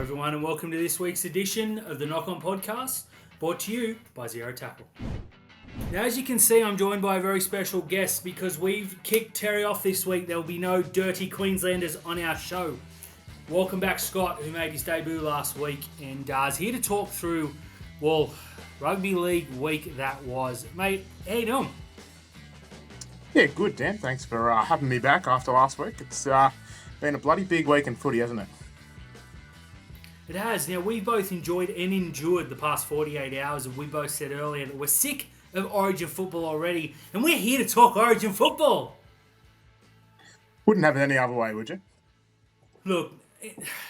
everyone, and welcome to this week's edition of the Knock On Podcast, brought to you by Zero Tackle. Now, as you can see, I'm joined by a very special guest because we've kicked Terry off this week. There will be no dirty Queenslanders on our show. Welcome back, Scott, who made his debut last week and is here to talk through, Rugby League week that was. Mate, how you doing? Yeah, good, Dan. Thanks for having me back after last week. It's been a bloody big week in footy, hasn't it? It has. Now, we both enjoyed and endured the past 48 hours, and we both said earlier that we're sick of Origin football already, and we're here to talk Origin football. Wouldn't have it any other way, would you? Look,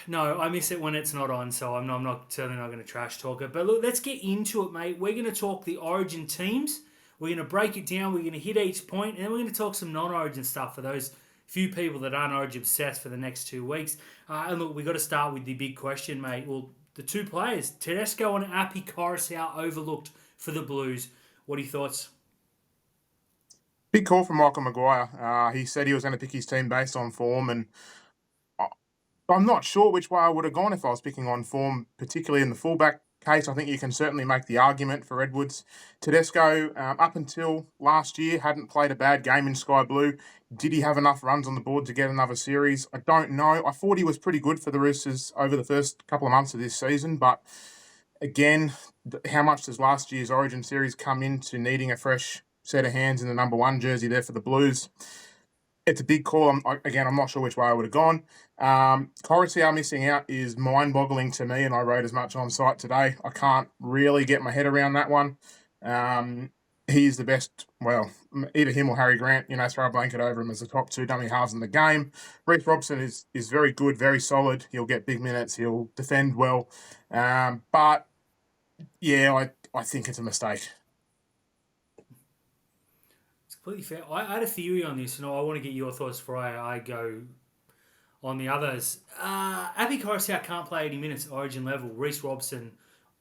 no, I miss it when it's not on, so I'm certainly not going to trash talk it. But look, let's get into it, mate. We're going to talk the Origin teams. We're going to break it down. We're going to hit each point, and then we're going to talk some non-Origin stuff for those few people that aren't Origin obsessed for the next 2 weeks. And look, we've got to start with the big question, mate. Well, the two players, Tedesco and Api Koroisau, overlooked for the Blues. What are your thoughts? Big call from Michael Maguire. He said he was going to pick his team based on form, and I'm not sure which way I would have gone if I was picking on form, particularly in the fullback case. I think you can certainly make the argument for Edwards. Tedesco, up until last year, hadn't played a bad game in Sky Blue. Did he have enough runs on the board to get another series? I don't know. I thought he was pretty good for the Roosters over the first couple of months of this season, but again, how much does last year's Origin series come into needing a fresh set of hands in the number 1 jersey there for the Blues? It's a big call. I'm not sure which way I would have gone. Koroisau missing out is mind-boggling to me, and I wrote as much on site today. I can't really get my head around that one. He's the best, either him or Harry Grant, throw a blanket over him as the top 2 dummy halves in the game. Reece Robson is very good, very solid. He'll get big minutes. He'll defend well. But, yeah, I think it's a mistake. Completely fair. I had a theory on this, and I want to get your thoughts before I go on the others. Api Koroisau can't play 80 minutes at Origin level. Reece Robson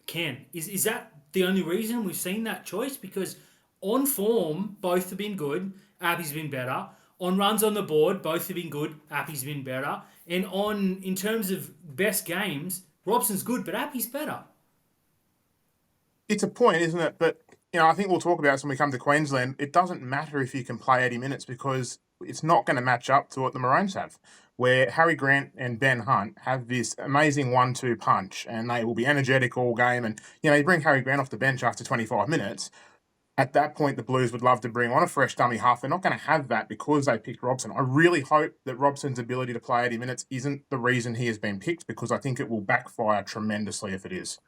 can. Is that the only reason we've seen that choice? Because on form, both have been good. Api's been better. On runs on the board, both have been good. Api's been better. And in terms of best games, Robson's good, but Api's better. It's a point, isn't it? But I think we'll talk about this when we come to Queensland. It doesn't matter if you can play 80 minutes because it's not going to match up to what the Maroons have, where Harry Grant and Ben Hunt have this amazing 1-2 punch, and they will be energetic all game. And, you bring Harry Grant off the bench after 25 minutes. At that point, the Blues would love to bring on a fresh dummy half. They're not going to have that because they picked Robson. I really hope that Robson's ability to play 80 minutes isn't the reason he has been picked, because I think it will backfire tremendously if it is.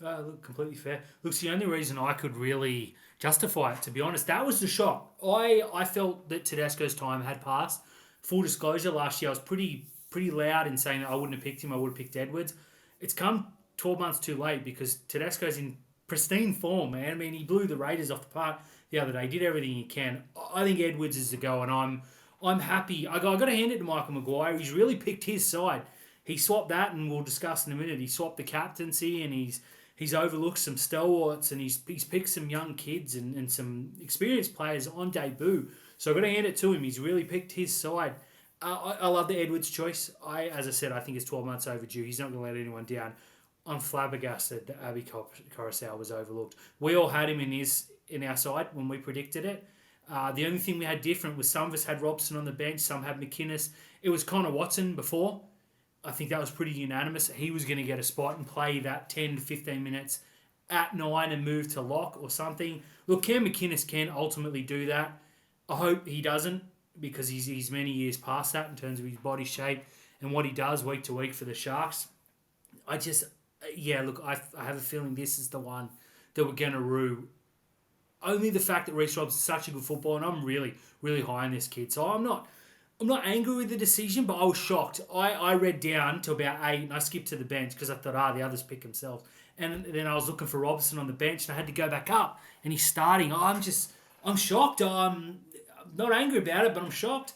Look, completely fair. Look, it's the only reason I could really justify it, to be honest. That was the shock. I felt that Tedesco's time had passed. Full disclosure, last year I was pretty loud in saying that I wouldn't have picked him. I would have picked Edwards. It's come 12 months too late because Tedesco's in pristine form, man. I mean, he blew the Raiders off the park the other day. He did everything he can. I think Edwards is the go, and I'm happy. I got to hand it to Michael Maguire. He's really picked his side. He swapped that, and we'll discuss in a minute. He swapped the captaincy, and he's overlooked some stalwarts, and he's picked some young kids and some experienced players on debut. So I've got to hand it to him. He's really picked his side. I love the Edwards choice. As I said, I think it's 12 months overdue. He's not going to let anyone down. I'm flabbergasted that Api Koroisau was overlooked. We all had him in our side when we predicted it. The only thing we had different was some of us had Robson on the bench, some had McInnes. It was Connor Watson before. I think that was pretty unanimous. He was going to get a spot and play that 10 to 15 minutes at 9 and move to lock or something. Look, Cam McInnes can ultimately do that. I hope he doesn't, because he's many years past that in terms of his body shape and what he does week to week for the Sharks. I have a feeling this is the one that we're going to rue. Only the fact that Reece Robson's such a good footballer, and I'm really, really high on this kid. So I'm not angry with the decision, but I was shocked. I read down to about 8, and I skipped to the bench because I thought, the others pick themselves. And then I was looking for Robson on the bench, and I had to go back up, and he's starting. I'm shocked. I'm not angry about it, but I'm shocked.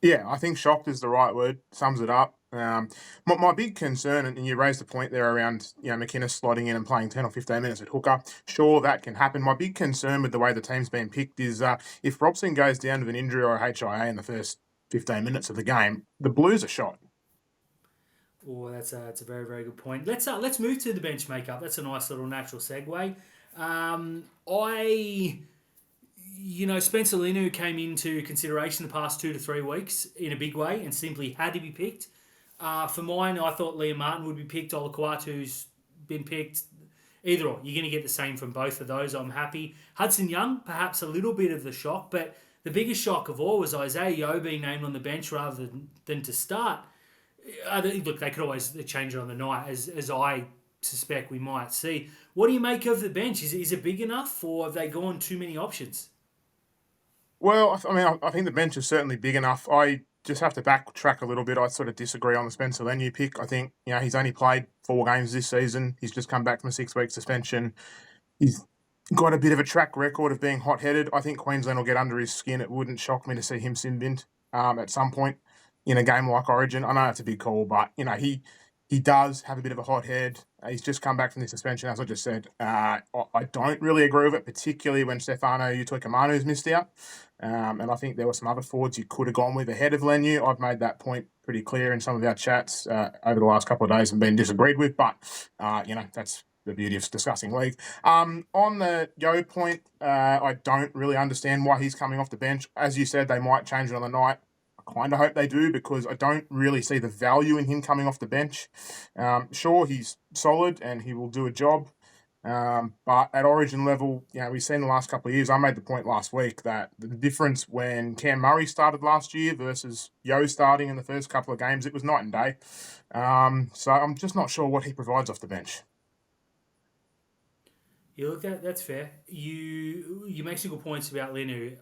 Yeah, I think shocked is the right word. Sums it up. My big concern, and you raised the point there around McInnes slotting in and playing 10 or 15 minutes at hooker. Sure, that can happen. My big concern with the way the team's been picked is if Robson goes down with an injury or a HIA in the first 15 minutes of the game, the Blues are shot. That's a very, very good point. Let's move to the bench makeup. That's a nice little natural segue. I Spencer Linu came into consideration the past 2 to 3 weeks in a big way and simply had to be picked. For mine, I thought Liam Martin would be picked. Olakwatu's been picked. Either or, you're going to get the same from both of those. I'm happy. Hudson Young, perhaps a little bit of the shock, but the biggest shock of all was Isaiah Yeo being named on the bench rather than to start. Look, they could always change it on the night, as I suspect we might see. What do you make of the bench? Is it big enough, or have they gone too many options? Well, I think the bench is certainly big enough. I just have to backtrack a little bit. I sort of disagree on the Spencer Leniu pick. I think, he's only played 4 games this season. He's just come back from a 6-week suspension. He's got a bit of a track record of being hot-headed. I think Queensland will get under his skin. It wouldn't shock me to see him sin binned at some point in a game like Origin. I know it's a big call, but, he does have a bit of a hot head. He's just come back from the suspension, as I just said. I don't really agree with it, particularly when Stefano Utoikamanu missed out. And I think there were some other forwards you could have gone with ahead of Leniu. I've made that point pretty clear in some of our chats over the last couple of days and been disagreed with. But, that's the beauty of discussing league. On the Yo point, I don't really understand why he's coming off the bench. As you said, they might change it on the night. Kind of hope they do, because I don't really see the value in him coming off the bench. Sure, he's solid and he will do a job. But at Origin level, we've seen the last couple of years, I made the point last week that the difference when Cam Murray started last year versus Yo starting in the first couple of games, it was night and day. So I'm just not sure what he provides off the bench. Yeah, look, that's fair. You make some good points about Linu.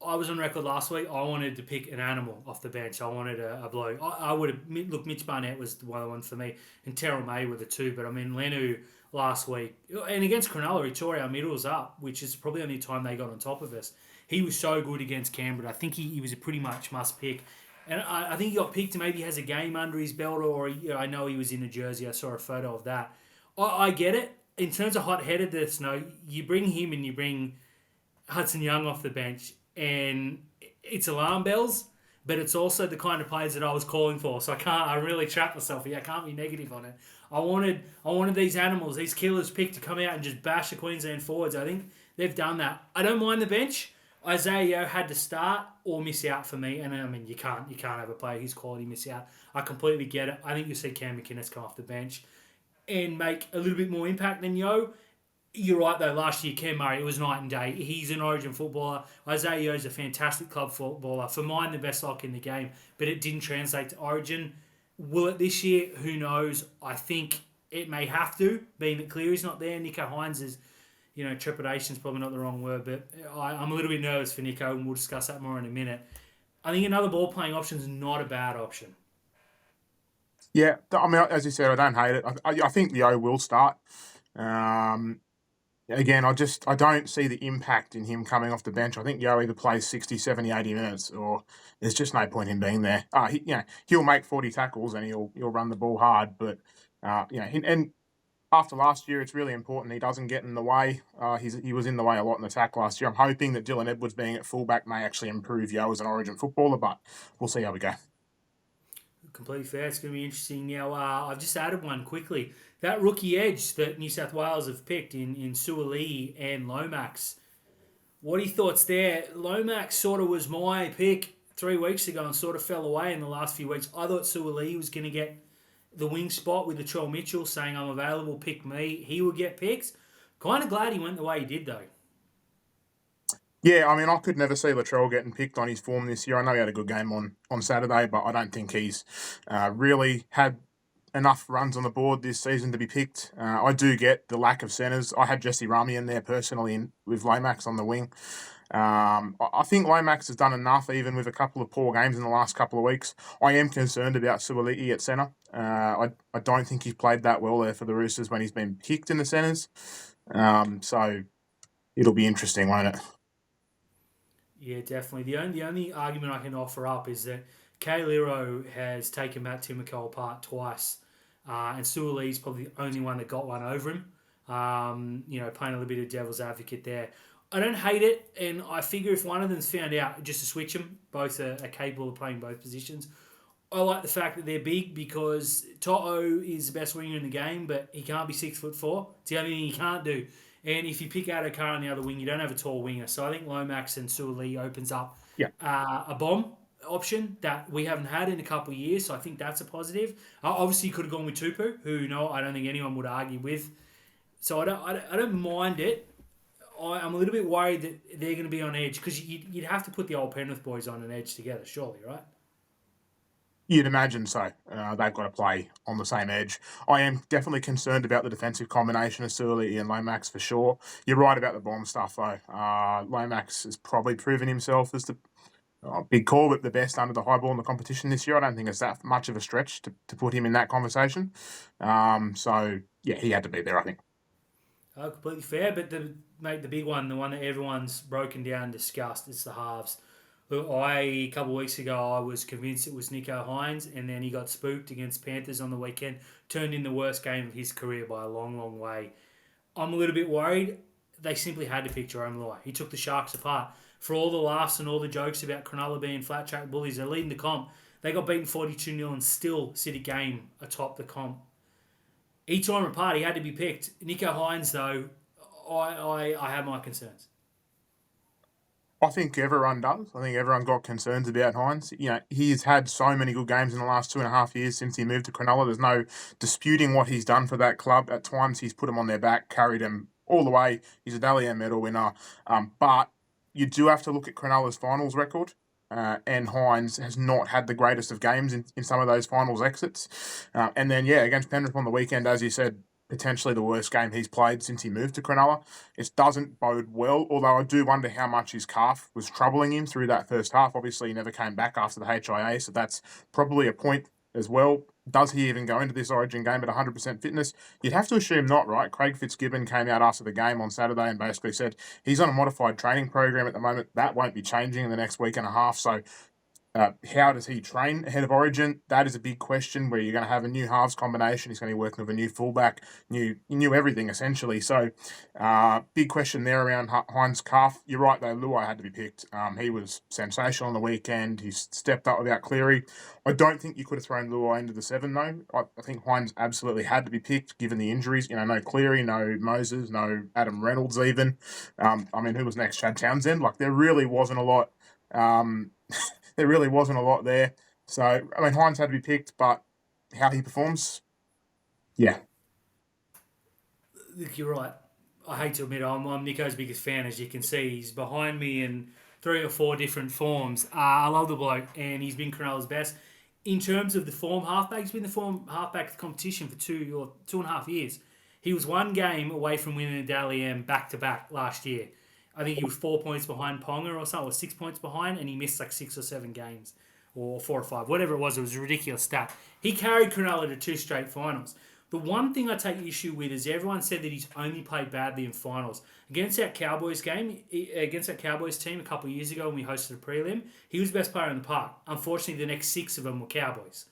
I was on record last week. I wanted to pick an animal off the bench. I wanted a bloke. I would have look. Mitch Barnett was one of the ones for me, and Terrell May were the two. But I mean, Lenu last week and against Cronulla, he tore our middles up, which is probably the only time they got on top of us. He was so good against Canberra. I think he was a pretty much must pick. And I think he got picked. Maybe he has a game under his belt, or I know he was in a jersey. I saw a photo of that. I get it. In terms of hot-headedness, no, you bring him and you bring Hudson Young off the bench, and it's alarm bells, but it's also the kind of players that I was calling for. So I really trapped myself here. I can't be negative on it. I wanted these animals, these killers picked to come out and just bash the Queensland forwards. I think they've done that. I don't mind the bench. Isaiah Yeo had to start or miss out for me, and I mean you can't have a player his quality miss out. I completely get it. I think you'll see Cam McInnes come off the bench and make a little bit more impact than Yo. You're right, though. Last year, Cam Murray, it was night and day. He's an Origin footballer. Isaiah Yeo's a fantastic club footballer. For mine, the best lock in the game. But it didn't translate to Origin. Will it this year? Who knows? I think it may have to, being that Cleary's not there. Nico Hines is, trepidation's probably not the wrong word, but I'm a little bit nervous for Nico, and we'll discuss that more in a minute. I think another ball-playing option is not a bad option. Yeah, I mean, as you said, I don't hate it. I think Leo will start. Again, I don't see the impact in him coming off the bench. I think Yo either plays 60, 70, 80 minutes, or there's just no point in him being there. He'll make 40 tackles and he'll run the ball hard, but and after last year, it's really important he doesn't get in the way. He was in the way a lot in the attack last year. I'm hoping that Dylan Edwards being at fullback may actually improve Yo as an Origin footballer, but we'll see how we go. Completely fair. It's going to be interesting. Now, I've just added one quickly. That rookie edge that New South Wales have picked in Suaalii and Lomax. What are your thoughts there? Lomax sort of was my pick 3 weeks ago and sort of fell away in the last few weeks. I thought Suaalii was going to get the wing spot with Latrell Mitchell saying, I'm available, pick me. He would get picked. Kind of glad he went the way he did, though. Yeah, I mean, I could never see Latrell getting picked on his form this year. I know he had a good game on Saturday, but I don't think he's really had enough runs on the board this season to be picked. I do get the lack of centres. I had Jesse Rami in there personally with Lomax on the wing. I think Lomax has done enough, even with a couple of poor games in the last couple of weeks. I am concerned about Suaalii at centre. I don't think he's played that well there for the Roosters when he's been picked in the centres. So it'll be interesting, won't it? Yeah, definitely. The only argument I can offer up is that Kailiro has taken Matt Timoko apart twice, and Suaalii's probably the only one that got one over him. Playing a little bit of devil's advocate there. I don't hate it, and I figure if one of them's found out, just to switch them, both are capable of playing both positions. I like the fact that they're big because Toto is the best winger in the game, but he can't be 6'4". It's the only thing he can't do. And if you pick out a car on the other wing, you don't have a tall winger. So I think Lomax and Suoli opens up Yeah. a bomb option that we haven't had in a couple of years. So I think that's a positive. Obviously, you could have gone with Tupu, who I don't think anyone would argue with. So I don't mind it. I'm a little bit worried that they're going to be on edge because you'd have to put the old Penrith boys on an edge together, surely, right? You'd imagine so. They've got to play on the same edge. I am definitely concerned about the defensive combination of Surly and Lomax for sure. You're right about the bomb stuff though. Lomax has probably proven himself as the big call, but the best under the high ball in the competition this year. I don't think it's that much of a stretch to put him in that conversation. So yeah, he had to be there, I think. Completely fair, but the big one, the one that everyone's broken down and discussed, it's the halves. Look, a couple of weeks ago, I was convinced it was Nico Hines, and then he got spooked against Panthers on the weekend, turned in the worst game of his career by a long, long way. I'm a little bit worried. They simply had to pick Jerome Luai. He took the Sharks apart. For all the laughs and all the jokes about Cronulla being flat track bullies, they're leading the comp. They got beaten 42-0 and still sit a game atop the comp. Each time apart, he had to be picked. Nico Hines, though, I have my concerns. I think everyone does. I think everyone got concerns about Hines. He's had so many good games in the last 2.5 years since he moved to Cronulla. There's no disputing what he's done for that club. At times, he's put them on their back, carried them all the way. He's a Dally M medal winner. But you do have to look at Cronulla's finals record. And Hines has not had the greatest of games in some of those finals exits. And then, against Penrith on the weekend, as you said, potentially the worst game he's played since he moved to Cronulla. It doesn't bode well, although I do wonder how much his calf was troubling him through that first half. Obviously, he never came back after the HIA, so that's probably a point as well. Does he even go into this Origin game at 100% fitness? You'd have to assume not, right? Craig Fitzgibbon came out after the game on Saturday and basically said he's on a modified training program at the moment. That won't be changing in the next week and a half, so how does he train ahead of Origin? That is a big question where you're going to have a new halves combination. He's going to be working with a new fullback, new everything essentially. So big question there around Hines' calf. You're right though, Luai had to be picked. He was sensational on the weekend. He stepped up without Cleary. I don't think you could have thrown Luai into the 7 though. I think Hines absolutely had to be picked given the injuries. No Cleary, no Moses, no Adam Reynolds even. Who was next? Chad Townsend? There really wasn't a lot. There really wasn't a lot there. So, Hines had to be picked, but how he performs, yeah. Look, you're right. I hate to admit it, I'm Nico's biggest fan, as you can see. He's behind me in 3 or 4 different forms. I love the bloke, and he's been Cronulla's best. In terms of the form halfback, he's been the form halfback of the competition for 2.5 years. He was 1 game away from winning the Dally M back-to-back last year. I think he was 4 points behind Ponga or something, or 6 points behind, and he missed 6 or 7 games, or 4 or 5, whatever it was. It was a ridiculous stat. He carried Cronulla to 2 straight finals. The one thing I take issue with is everyone said that he's only played badly in finals. Against that Cowboys team a couple of years ago when we hosted a prelim, he was the best player in the park. Unfortunately, the next 6 of them were Cowboys.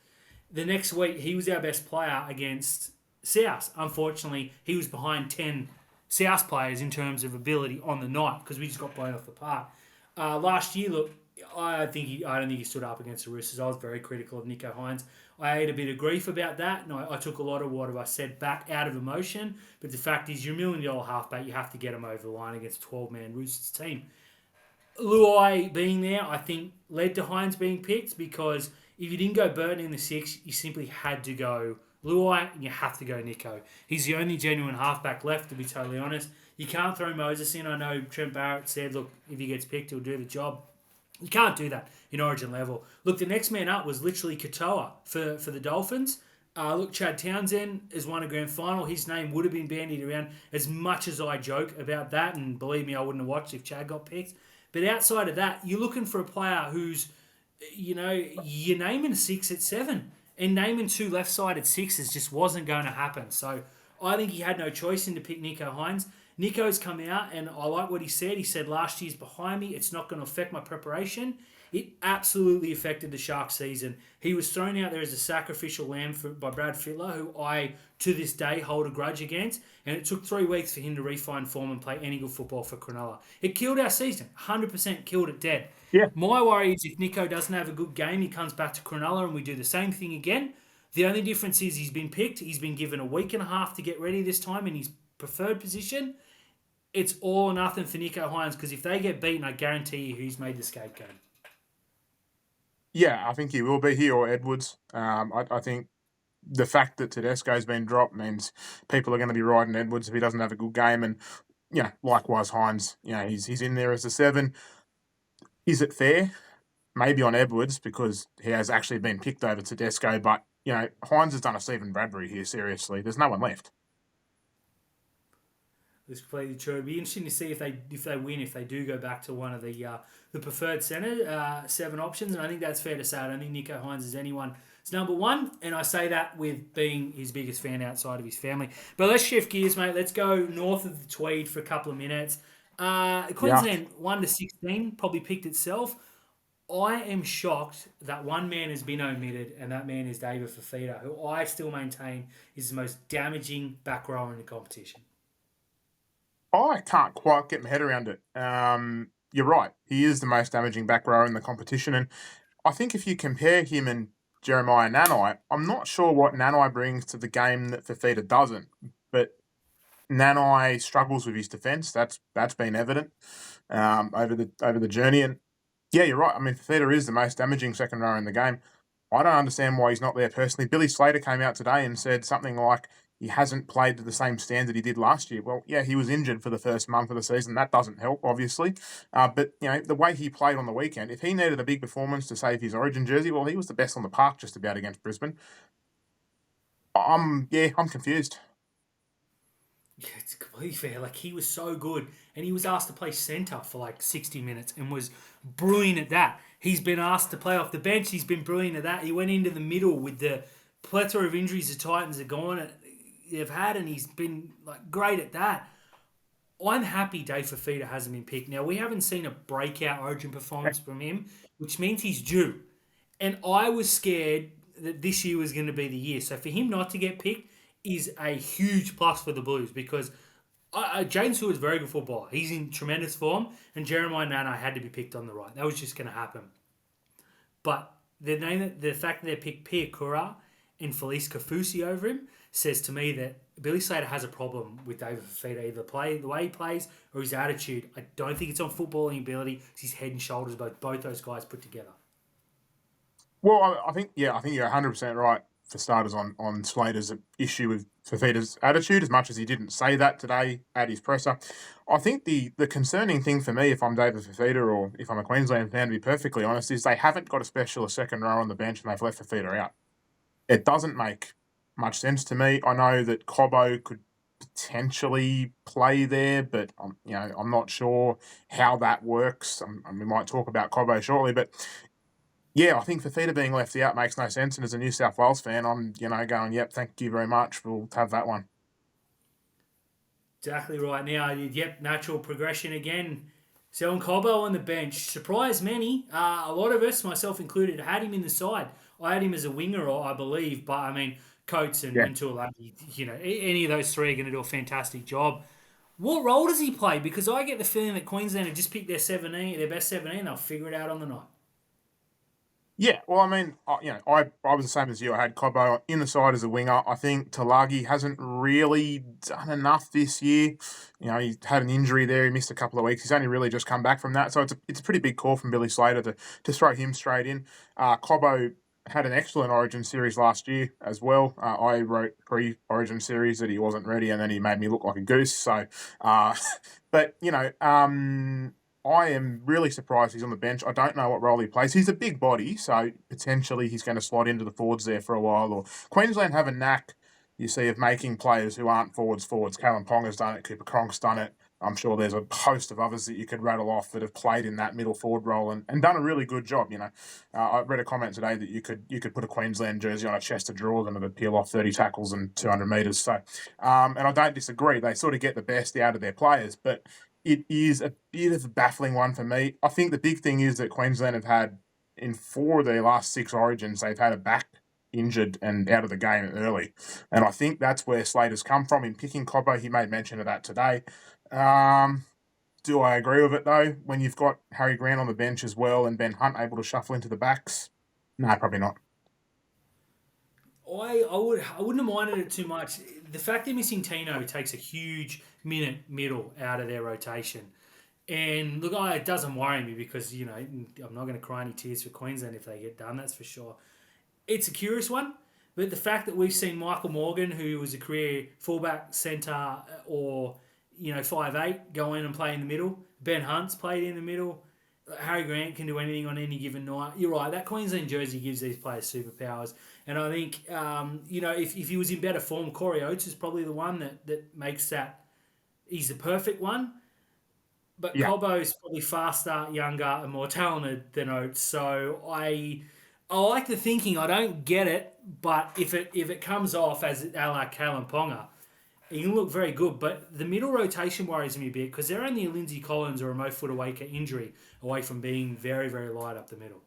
The next week, he was our best player against South. Unfortunately, he was behind 10 South players in terms of ability on the night because we just got blown off the park. Last year, look, I don't think he stood up against the Roosters. I was very critical of Nico Hines. I ate a bit of grief about that, and I took a lot of what I said back out of emotion. But the fact is, you're $1 million halfback. You have to get him over the line against a 12-man Roosters team. Luai being there, I think, led to Hines being picked because if you didn't go Burton in the 6, you simply had to go Luai, and you have to go Nico. He's the only genuine halfback left, to be totally honest. You can't throw Moses in. I know Trent Barrett said, look, if he gets picked, he'll do the job. You can't do that in Origin level. Look, the next man up was literally Katoa for the Dolphins. Chad Townsend has won a grand final. His name would have been bandied around as much as I joke about that, and believe me, I wouldn't have watched if Chad got picked. But outside of that, you're looking for a player who's, you're naming 6 at 7. And naming 2 left-sided 6s just wasn't going to happen. So I think he had no choice in to pick Nico Hines. Nico's come out, and I like what he said. He said, last year's behind me. It's not going to affect my preparation. It absolutely affected the Sharks season. He was thrown out there as a sacrificial lamb by Brad Fittler, who I, to this day, hold a grudge against. And it took 3 weeks for him to refine form and play any good football for Cronulla. It killed our season. 100% killed it dead. Yeah. My worry is if Nico doesn't have a good game, he comes back to Cronulla and we do the same thing again. The only difference is he's been picked. He's been given a week and a half to get ready this time in his preferred position. It's all or nothing for Nico Hines because if they get beaten, I guarantee you who's made the scapegoat. Yeah, I think he will be, he or Edwards. I think the fact that Tedesco's been dropped means people are going to be riding Edwards if he doesn't have a good game. And, likewise Hines, he's in there as a 7. Is it fair? Maybe on Edwards because he has actually been picked over Tedesco. But, Hines has done a Stephen Bradbury here, seriously. There's no one left. It's completely true. It'd be interesting to see if they win, if they do go back to one of the preferred centre 7 options, and I think that's fair to say. I don't think Nico Hines is anyone's number 1, and I say that with being his biggest fan outside of his family. But let's shift gears, mate. Let's go north of the Tweed for a couple of minutes. Queensland 1-16 probably picked itself. I am shocked that one man has been omitted, and that man is David Fifita, who I still maintain is the most damaging back rower in the competition. I can't quite get my head around it. You're right. He is the most damaging back rower in the competition. And I think if you compare him and Jeremiah Nanai, I'm not sure what Nanai brings to the game that Fifita doesn't. But Nanai struggles with his defence. That's been evident over the journey. And yeah, you're right. I mean, Fifita is the most damaging second rower in the game. I don't understand why he's not there personally. Billy Slater came out today and said something like, he hasn't played to the same standard he did last year. Well, yeah, he was injured for the first month of the season. That doesn't help, obviously. But, the way he played on the weekend, if he needed a big performance to save his Origin jersey, well, he was the best on the park just about against Brisbane. I'm confused. Yeah, it's completely fair. Like, he was so good, and he was asked to play centre for 60 minutes and was brilliant at that. He's been asked to play off the bench. He's been brilliant at that. He went into the middle with the plethora of injuries the Titans are gone. They've had, and he's been great at that. I'm happy Dave Fifita hasn't been picked. Now, we haven't seen a breakout Origin performance from him, which means he's due. And I was scared that this year was going to be the year. So for him not to get picked is a huge plus for the Blues because James Stewart is very good footballer. He's in tremendous form, and Jeremiah Nanai had to be picked on the right. That was just going to happen. But the fact that they picked Pia Kura and Felice Kafusi over him says to me that Billy Slater has a problem with David Fifita, either the way he plays or his attitude. I don't think it's on footballing ability. It's his head and shoulders, both those guys put together. Well, I think you're 100% right for starters on Slater's issue with Fifita's attitude, as much as he didn't say that today at his presser. I think the concerning thing for me, if I'm David Fifita or if I'm a Queensland fan, to be perfectly honest, is they haven't got a specialist second row on the bench and they've left Fifita out. It doesn't make much sense to me. I know that Cobbo could potentially play there, but I'm not sure how that works. We might talk about Cobbo shortly, but yeah, I think Fifita being left out makes no sense. And as a New South Wales fan, I'm going, yep, thank you very much. We'll have that one. Exactly right. Now, natural progression again. Selwyn Cobbo on the bench. Surprised many. A lot of us, myself included, had him in the side. I had him as a winger, I believe, but I mean, Coates and Tuolagi, any of those three are going to do a fantastic job. What role does he play? Because I get the feeling that Queensland have just picked their best 17, they'll figure it out on the night. Yeah, well, I mean, I was the same as you. I had Cobbo in the side as a winger. I think Tuolagi hasn't really done enough this year. He had an injury there. He missed a couple of weeks. He's only really just come back from that. So it's a pretty big call from Billy Slater to throw him straight in. Cobbo had an excellent Origin series last year as well. I wrote pre-Origin series that he wasn't ready, and then he made me look like a goose. So, but I am really surprised he's on the bench. I don't know what role he plays. He's a big body, so potentially he's going to slot into the forwards there for a while. Or Queensland have a knack, you see, of making players who aren't forwards. Callum Ponga's done it. Cooper Cronk's done it. I'm sure there's a host of others that you could rattle off that have played in that middle forward role and done a really good job. I read a comment today that you could put a Queensland jersey on a chest of drawers and it would peel off 30 tackles and 200 metres. So, and I don't disagree. They sort of get the best out of their players, but it is a bit of a baffling one for me. I think the big thing is that Queensland have had in 4 of their last 6 Origins, they've had a back injured and out of the game early. And I think that's where Slater's come from in picking Cobbo. He made mention of that today. Do I agree with it, though, when you've got Harry Grant on the bench as well and Ben Hunt able to shuffle into the backs? No, probably not. I wouldn't have minded it too much. The fact they're missing Tino takes a huge minute middle out of their rotation. And look, it doesn't worry me because, I'm not going to cry any tears for Queensland if they get done, that's for sure. It's a curious one, but the fact that we've seen Michael Morgan, who was a career fullback, centre, or 5'8", go in and play in the middle. Ben Hunt's played in the middle. Harry Grant can do anything on any given night. You're right, that Queensland jersey gives these players superpowers. And I think, if he was in better form, Corey Oates is probably the one that makes that. He's the perfect one. But Yeah. Cobbo's probably faster, younger, and more talented than Oates. So I like the thinking. I don't get it, but if it comes off as a la Kalen Ponga, he can look very good. But the middle rotation worries me a bit because they're only a Lindsay Collins or a Mo Footawaka injury away from being very, very light up the middle.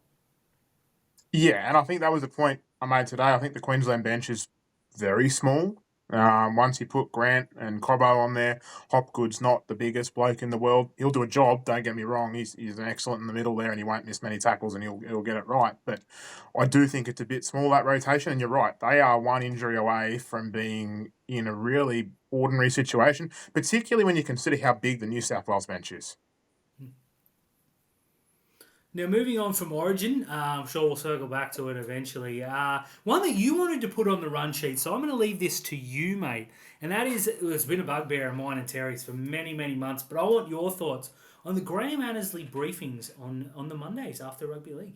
Yeah, and I think that was the point I made today. I think the Queensland bench is very small. Once you put Grant and Cobbo on there, Hopgood's not the biggest bloke in the world. He'll do a job, don't get me wrong. He's an excellent in the middle there and he won't miss many tackles and he'll get it right. But I do think it's a bit small, that rotation, and you're right. They are one injury away from being in a really ordinary situation, particularly when you consider how big the New South Wales bench is. Now, moving on from Origin, I'm sure we'll circle back to it eventually. One that you wanted to put on the run sheet, so I'm going to leave this to you, mate. And that is, it's been a bugbear of mine and Terry's for many, many months, but I want your thoughts on the Graham Annesley briefings on the Mondays after Rugby League.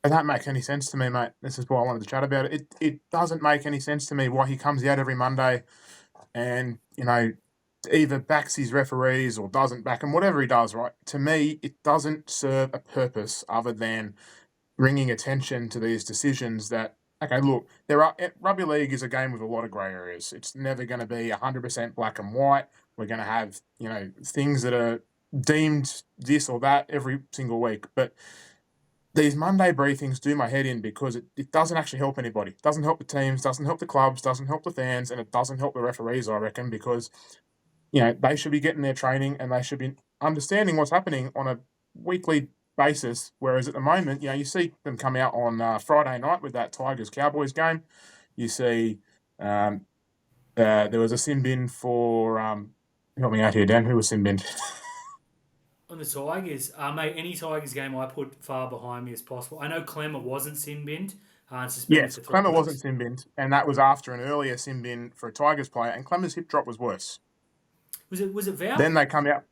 It don't make any sense to me, mate. This is why I wanted to chat about it. It doesn't make any sense to me why he comes out every Monday and, either backs his referees or doesn't back them, whatever he does, right? To me, it doesn't serve a purpose other than bringing attention to these decisions that, okay, look, Rugby League is a game with a lot of grey areas. It's never going to be 100% black and white. We're going to have, things that are deemed this or that every single week. But these Monday briefings do my head in because it doesn't actually help anybody. It doesn't help the teams, doesn't help the clubs, doesn't help the fans, and it doesn't help the referees, I reckon, because they should be getting their training and they should be understanding what's happening on a weekly basis. Whereas at the moment, you see them come out on Friday night with that Tigers-Cowboys game. You see there was a sin bin for, help me out here, Dan, who was sin binned? On the Tigers, mate, any Tigers game I put far behind me as possible. I know Clemmer wasn't sin binned. Yes, Clemmer wasn't sin binned, and that was after an earlier sin bin for a Tigers player, and Clemmer's hip drop was worse. Was it Val? Then they come out.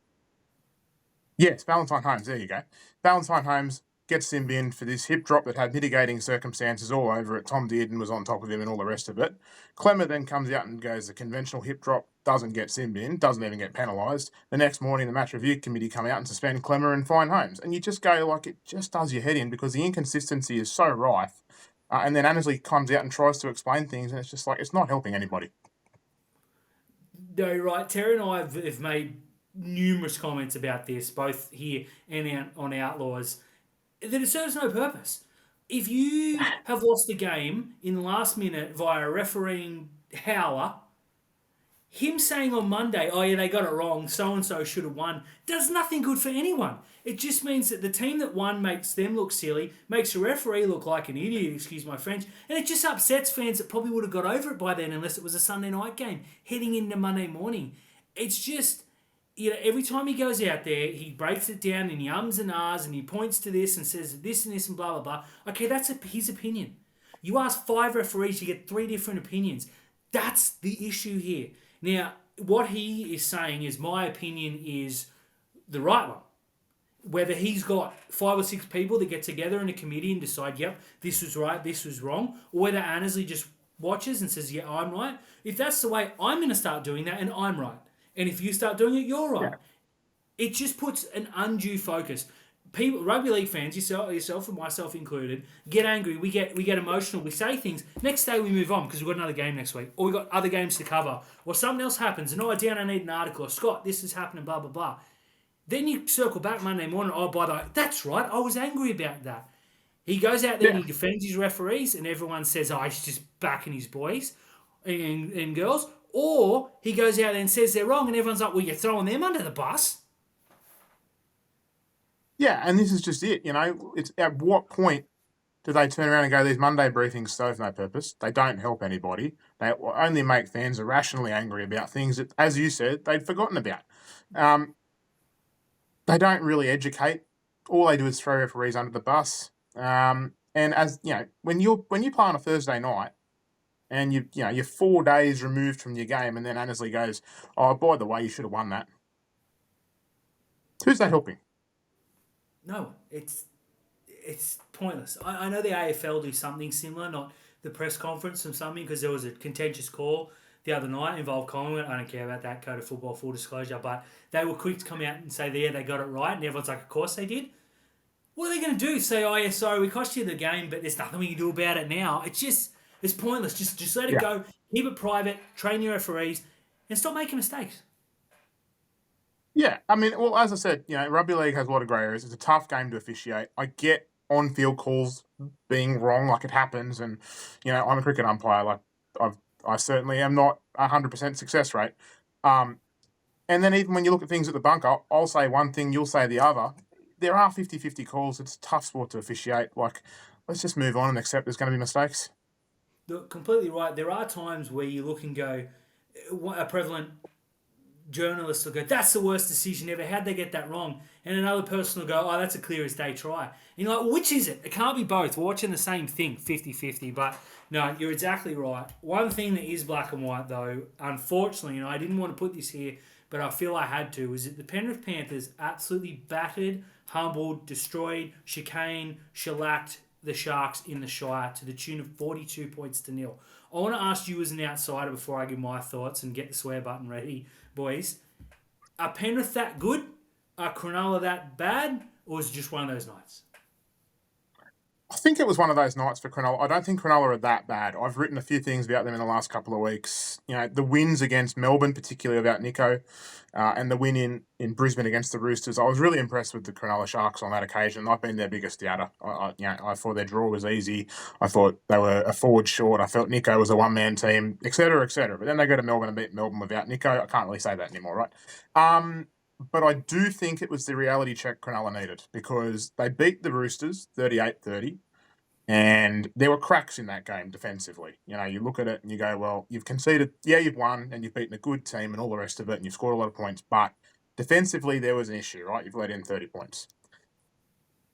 Yes, Valentine Holmes. There you go. Valentine Holmes gets sin binned for this hip drop that had mitigating circumstances all over it. Tom Dearden was on top of him and all the rest of it. Clemmer then comes out and goes, the conventional hip drop doesn't get sin binned, doesn't even get penalised. The next morning, the match review committee come out and suspend Clemmer and fine Holmes. And you just go, it just does your head in because the inconsistency is so rife. And then Annesley comes out and tries to explain things, and it's just it's not helping anybody. No, right. Terry and I have made numerous comments about this, both here and on Outlaws, that it serves no purpose. If you have lost a game in the last minute via a refereeing howler, him saying on Monday, oh yeah, they got it wrong, so-and-so should have won, does nothing good for anyone. It just means that the team that won makes them look silly, makes the referee look like an idiot, excuse my French, and it just upsets fans that probably would have got over it by then unless it was a Sunday night game heading into Monday morning. It's just, every time he goes out there, he breaks it down and he ums and ahs and he points to this and says this and this and blah, blah, blah. Okay, that's his opinion. You ask 5 referees, you get 3 different opinions. That's the issue here. Now, what he is saying is my opinion is the right one. Whether he's got 5 or 6 people that get together in a committee and decide, yep, this was right, this was wrong, or whether Annesley just watches and says, yeah, I'm right. If that's the way, I'm going to start doing that and I'm right. And if you start doing it, you're right. Yeah. It just puts an undue focus. People, rugby league fans, yourself and myself included, get angry. We get emotional. We say things. Next day we move on because we've got another game next week, or we've got other games to cover, or something else happens. And Dan, I need an article. Or Scott, this is happening. Blah blah blah. Then you circle back Monday morning. Oh, by the way, that's right. I was angry about that. He goes out there and Yeah, he defends his referees, and everyone says, "Oh, he's just backing his boys and girls." Or he goes out there and says they're wrong, and everyone's like, "Well, you're throwing them under the bus." yeah, and this is just it. It's at what point do they turn around and go, these Monday briefings serve no purpose? They don't help anybody. They only make fans irrationally angry about things that, as you said, they'd forgotten about. Um, they don't really educate. All they do is throw referees under the bus. And as you know, when you play on a Thursday night and you're 4 days removed from your game, and then Annesley goes, "Oh, by the way, you should have won that." Who's that helping? No, it's pointless. I know the AFL do something similar, not the press conference or something, because there was a contentious call the other night involved Collingwood. I don't care about that code of football, full disclosure, but they were quick to come out and say, yeah, they got it right, and everyone's like, of course they did. What are they going to do? Say, oh yeah, sorry, we cost you the game, but there's nothing we can do about it now. It's pointless. Just let it Yeah. go. Keep it private. Train your referees, and stop making mistakes. Yeah, I mean, well, as I said, rugby league has a lot of grey areas. It's a tough game to officiate. I get on-field calls being wrong, like it happens, and I'm a cricket umpire. Like I certainly am not 100% success rate. And then even when you look at things at the bunker, I'll say one thing, you'll say the other. There are 50-50 calls. It's a tough sport to officiate. Like, let's just move on and accept there's going to be mistakes. Look, completely right. There are times where you look and go, a prevalent journalist will go, that's the worst decision ever. How'd they get that wrong? And another person will go, oh, that's a clear as day try. And you're like, well, which is it? It can't be both. We're watching the same thing, 50-50. But no, you're exactly right. One thing that is black and white, though, unfortunately, I didn't want to put this here, but I feel I had to, is that the Penrith Panthers absolutely battered, humbled, destroyed, chicaned, shellacked the Sharks in the Shire to the tune of 42 points to nil. I want to ask you as an outsider before I give my thoughts and get the swear button ready, boys. Are Penrith that good? Are Cronulla that bad? Or is it just one of those nights? I think it was one of those nights for Cronulla. I don't think Cronulla are that bad. I've written a few things about them in the last couple of weeks. The wins against Melbourne, particularly about Nico, and the win in Brisbane against the Roosters. I was really impressed with the Cronulla Sharks on that occasion. I've been their biggest doubter. I thought their draw was easy. I thought they were a forward short. I felt Nico was a one-man team, etc., etc. But then they go to Melbourne and beat Melbourne without Nico. I can't really say that anymore, right? But I do think it was the reality check Cronulla needed, because they beat the Roosters 38-30, and there were cracks in that game defensively. You look at it and you go, well, you've conceded, yeah, you've won and you've beaten a good team and all the rest of it, and you've scored a lot of points, but defensively there was an issue, right? You've let in 30 points.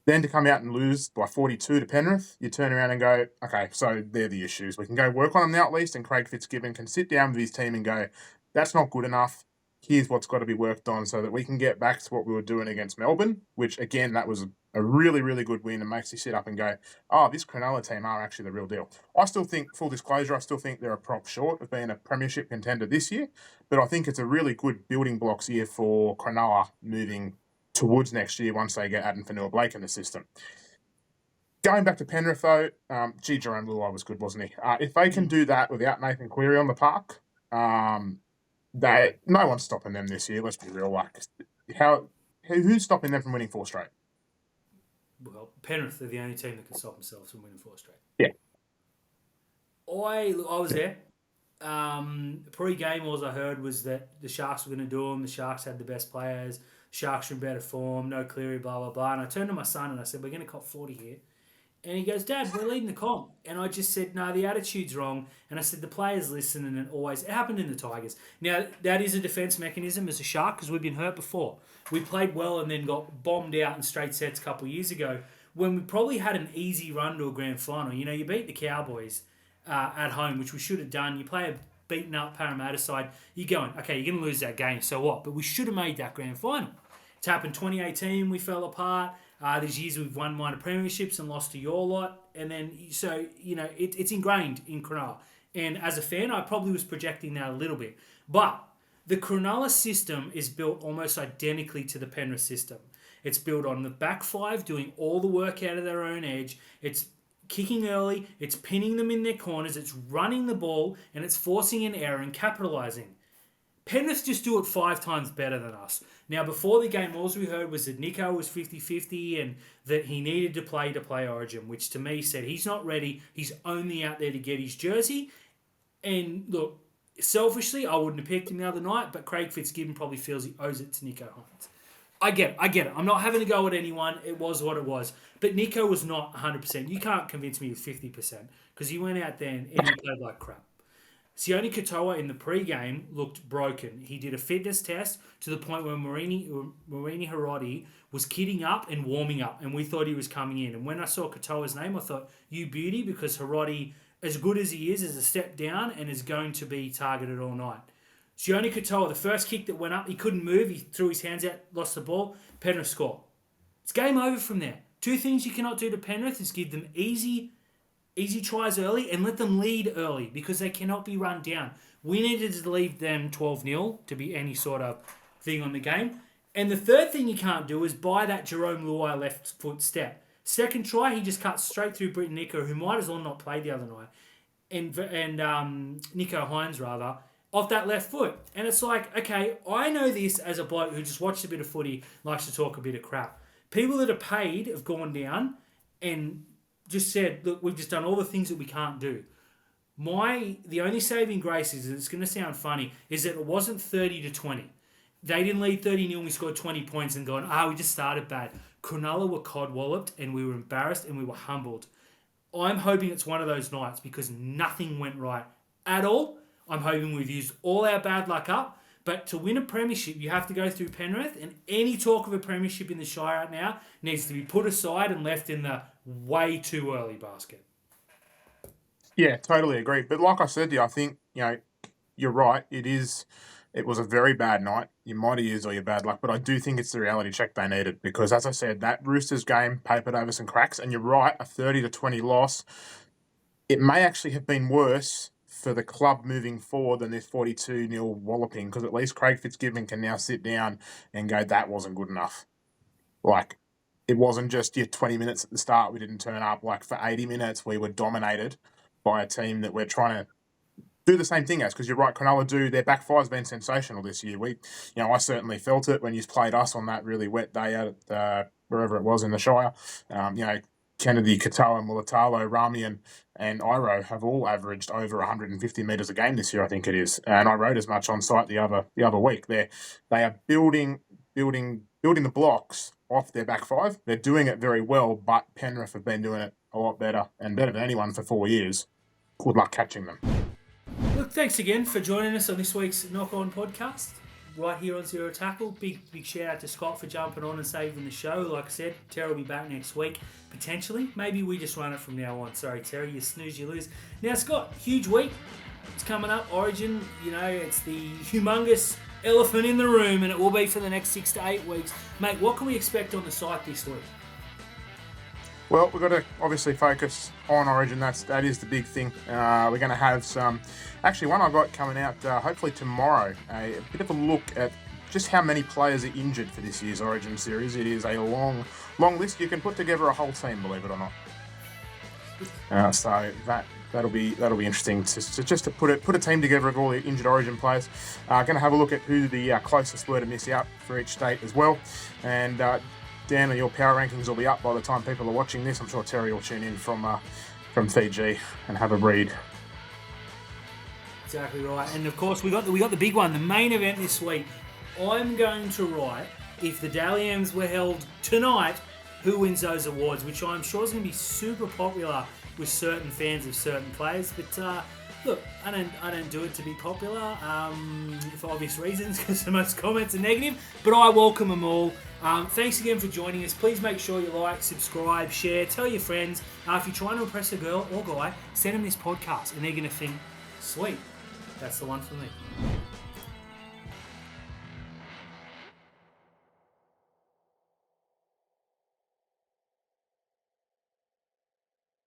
Then to come out and lose by 42 to Penrith, you turn around and go, okay, so they're the issues. We can go work on them now at least, and Craig Fitzgibbon can sit down with his team and go, that's not good enough. Here's what's got to be worked on so that we can get back to what we were doing against Melbourne, which, again, that was a really, really good win and makes you sit up and go, oh, this Cronulla team are actually the real deal. I still think, full disclosure, I still think they're a prop short of being a premiership contender this year, but I think it's a really good building blocks year for Cronulla moving towards next year once they get Adam Fanua-Blake in the system. Going back to Penrith, though, Jerome Luai was good, wasn't he? If they can do that without Nathan Cleary on the park, no one's stopping them this year. Let's be real. Who's stopping them from winning 4 straight? Well, Penrith are the only team that can stop themselves from winning 4 straight. Yeah. I was there. Pre-game, all I heard was that the Sharks were going to do them. The Sharks had the best players. Sharks are in better form. No Cleary, blah, blah, blah. And I turned to my son and I said, we're going to cop 40 here. And he goes, Dad, we're leading the comp. And I just said, no, the attitude's wrong. And I said, the players listen, and it happened in the Tigers. Now, that is a defence mechanism as a Shark, because we've been hurt before. We played well and then got bombed out in straight sets a couple of years ago when we probably had an easy run to a grand final. You beat the Cowboys at home, which we should have done. You play a beaten up Parramatta side. You're going, okay, you're going to lose that game, so what? But we should have made that grand final. It's happened 2018, we fell apart. These years we've won minor premierships and lost to your lot. And then, so, it's ingrained in Cronulla. And as a fan, I probably was projecting that a little bit. But the Cronulla system is built almost identically to the Penrith system. It's built on the back five doing all the work out of their own edge. It's kicking early. It's pinning them in their corners. It's running the ball. And it's forcing an error and capitalising. Penrith just do it 5 times better than us. Now, before the game, all we heard was that Nico was 50-50 and that he needed to play Origin, which to me said he's not ready. He's only out there to get his jersey. And look, selfishly, I wouldn't have picked him the other night, but Craig Fitzgibbon probably feels he owes it to Nico Hines. I get it. I'm not having to go at anyone. It was what it was. But Nico was not 100%. You can't convince me he was 50% because he went out there and he played like crap. Sione Katoa in the pre-game looked broken. He did a fitness test to the point where Marini Hiroti was kidding up and warming up, and we thought he was coming in. And when I saw Katoa's name, I thought, you beauty, because Hiroti, as good as he is a step down and is going to be targeted all night. Sione Katoa, the first kick that went up, he couldn't move. He threw his hands out, lost the ball. Penrith score. It's game over from there. 2 things you cannot do to Penrith is give them easy tries early and let them lead early because they cannot be run down. We needed to leave them 12-0 to be any sort of thing on the game. And the third thing you can't do is buy that Jerome Luai left foot step. Second try, he just cut straight through Britton Nico, who might as well not play the other night, and Nico Hines, rather, off that left foot. And it's like, okay, I know this as a bloke who just watched a bit of footy, likes to talk a bit of crap. People that are paid have gone down and just said, look, we've just done all the things that we can't do. The only saving grace is, it's going to sound funny, is that it wasn't 30-20. They didn't lead 30-0 and we scored 20 points and gone, we just started bad. Cronulla were cod-walloped and we were embarrassed and we were humbled. I'm hoping it's one of those nights because nothing went right at all. I'm hoping we've used all our bad luck up. But to win a premiership, you have to go through Penrith, and any talk of a premiership in the Shire right now needs to be put aside and left in the way too early basket. Yeah, totally agree. But like I said to you, I think, you're right. It was a very bad night. You might have used all your bad luck, but I do think it's the reality check they needed because, as I said, that Roosters game papered over some cracks, and you're right, a 30-20 loss. It may actually have been worse for the club moving forward than this 42-0 walloping because at least Craig Fitzgibbon can now sit down and go, that wasn't good enough. Like, it wasn't just your 20 minutes at the start we didn't turn up. Like, for 80 minutes we were dominated by a team that we're trying to do the same thing as, because you're right, Cronulla their back five's been sensational this year. I certainly felt it when you played us on that really wet day out at wherever it was in the Shire. Kennedy, Katoa, Mulatalo, Rami and Iro have all averaged over 150 metres a game this year, I think it is. And I wrote as much on site the other week. They are building the blocks off their back five. They're doing it very well, but Penrith have been doing it a lot better and better than anyone for 4 years. Good luck catching them. Look, thanks again for joining us on this week's Knock On podcast. Right here on Zero Tackle. Big shout out to Scott for jumping on and saving the show. Like I said, Terry will be back next week, potentially. Maybe we just run it from now on. Sorry, Terry, you snooze, you lose. Now, Scott, huge week. It's coming up. Origin, it's the humongous elephant in the room, and it will be for the next 6 to 8 weeks. Mate, what can we expect on the site this week? Well, we've got to obviously focus on Origin. That is the big thing. We're going to have some... Actually, one I've got coming out hopefully tomorrow. A bit of a look at just how many players are injured for this year's Origin series. It is a long list. You can put together a whole team, believe it or not. So that'll be interesting to put a team together of all the injured Origin players. Going to have a look at who the closest were to miss out for each state as well. And Dan, your power rankings will be up by the time people are watching this. I'm sure Terry will tune in from Fiji and have a read. Exactly right. And of course, we got the big one, the main event this week. I'm going to write, if the Dally M's were held tonight, who wins those awards, which I'm sure is going to be super popular with certain fans of certain players. But look, I don't do it to be popular for obvious reasons, because most comments are negative. But I welcome them all. Thanks again for joining us. Please make sure you like, subscribe, share, tell your friends. If you're trying to impress a girl or guy, send them this podcast, and they're going to think, sweet, that's the one for me.